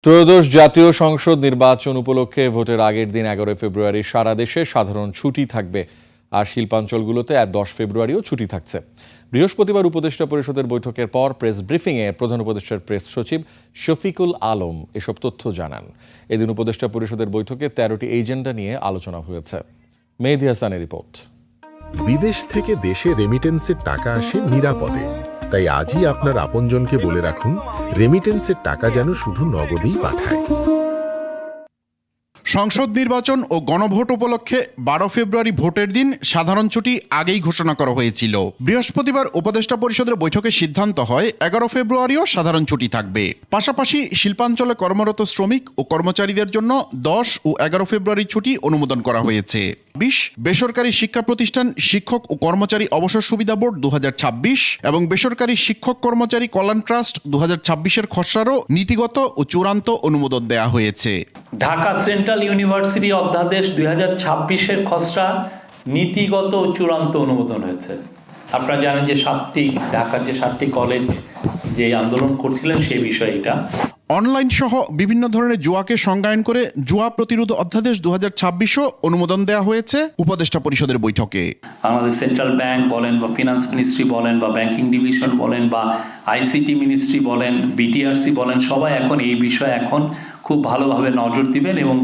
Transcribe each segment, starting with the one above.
ত্রয়োদশ জাতীয় সংসদ নির্বাচন উপলক্ষে ভোটের আগের দিন 11 ফেব্রুয়ারি সারা দেশে সাধারণ ছুটি থাকবে। আর শিল্পাঞ্চলগুলোতে 10 ফেব্রুয়ারিও ছুটি থাকছে। বৃহস্পতিবার উপদেষ্টা পরিষদের বৈঠকের পর প্রেস ব্রিফিংয়ে প্রধান উপদেষ্টার প্রেস সচিব শফিকুল আলম এসব তথ্য জানান। এদিন উপদেষ্টা পরিষদের বৈঠকে 13টি এজেন্ডা নিয়ে আলোচনা হয়েছে। মেহেদী হাসানের রিপোর্ট। বিদেশ থেকে দেশে রেমিটেন্সের টাকা আসে নিরাপদে। তাই আজই আপনার আপনজনকে বলে রাখুন, রেমিটেন্সের টাকা যেন শুধু নগদেই পাঠায়। সংসদ নির্বাচন ও গণভোট উপলক্ষে 12 ফেব্রুয়ারি ভোটের দিন সাধারণ ছুটি আগেই ঘোষণা করা হয়েছিল। বৃহস্পতিবার উপদেষ্টা পরিষদের বৈঠকে সিদ্ধান্ত হয় 11 ফেব্রুয়ারিও সাধারণ ছুটি থাকবে। পাশাপাশি শিল্পাঞ্চলে কর্মরত শ্রমিক ও কর্মচারীদের জন্য 10 ও 11 ফেব্রুয়ারি ছুটি অনুমোদন করা হয়েছে। বেসরকারি শিক্ষা প্রতিষ্ঠান শিক্ষক ও কর্মচারী অবসর সুবিধা বোর্ড 2026 এবং বেসরকারি শিক্ষক কর্মচারী কল্যাণ ট্রাস্ট 2026-এর খসড়ারও নীতিগত ও চূড়ান্ত অনুমোদন দেয়া হয়েছে। ঢাকা সেন্ট্রাল ইউনিভার্সিটি অধ্যাদেশ 2026-এর খসড়া নীতিগত ও চূড়ান্ত অনুমোদন হয়েছে। আপনারা জানেন যে ঢাকার যে 7টি কলেজ যে আন্দোলন করছিলেন সেই বিষয়ে এটা। অনলাইন সহ বিভিন্ন ধরনের জুয়াকে সংজ্ঞায়ন করে জুয়া প্রতিরোধ অধ্যাদেশ 2026ও অনুমোদন দেওয়া হয়েছে উপদেষ্টা পরিষদের বৈঠকে। বাংলাদেশ সেন্ট্রাল ব্যাংক বলেন বা ফিনান্স মিনিস্ট্রি বলেন বা ব্যাংকিং ডিভিশন বলেন বা আইসিটি মিনিস্ট্রি বলেন, বিটিআরসি বলেন, সবাই এখন এই বিষয়ে এখন খুব ভালোভাবে নজর দিবেন এবং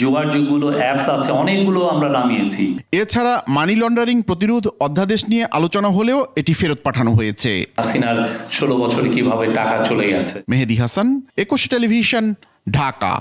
জুয়ার যেগুলো অ্যাপস আছে অনেকগুলো আমরা নামিয়েছি। এছাড়া মানি লন্ডারিং প্রতিরোধ অধ্যাদেশ নিয়ে আলোচনা হলেও এটি ফেরত পাঠানো হয়েছে। হাসিনার 16 বছরে কিভাবে টাকা চলে গেছে। মেহেদী হাসান, 21 টেলিভিশন, ঢাকা।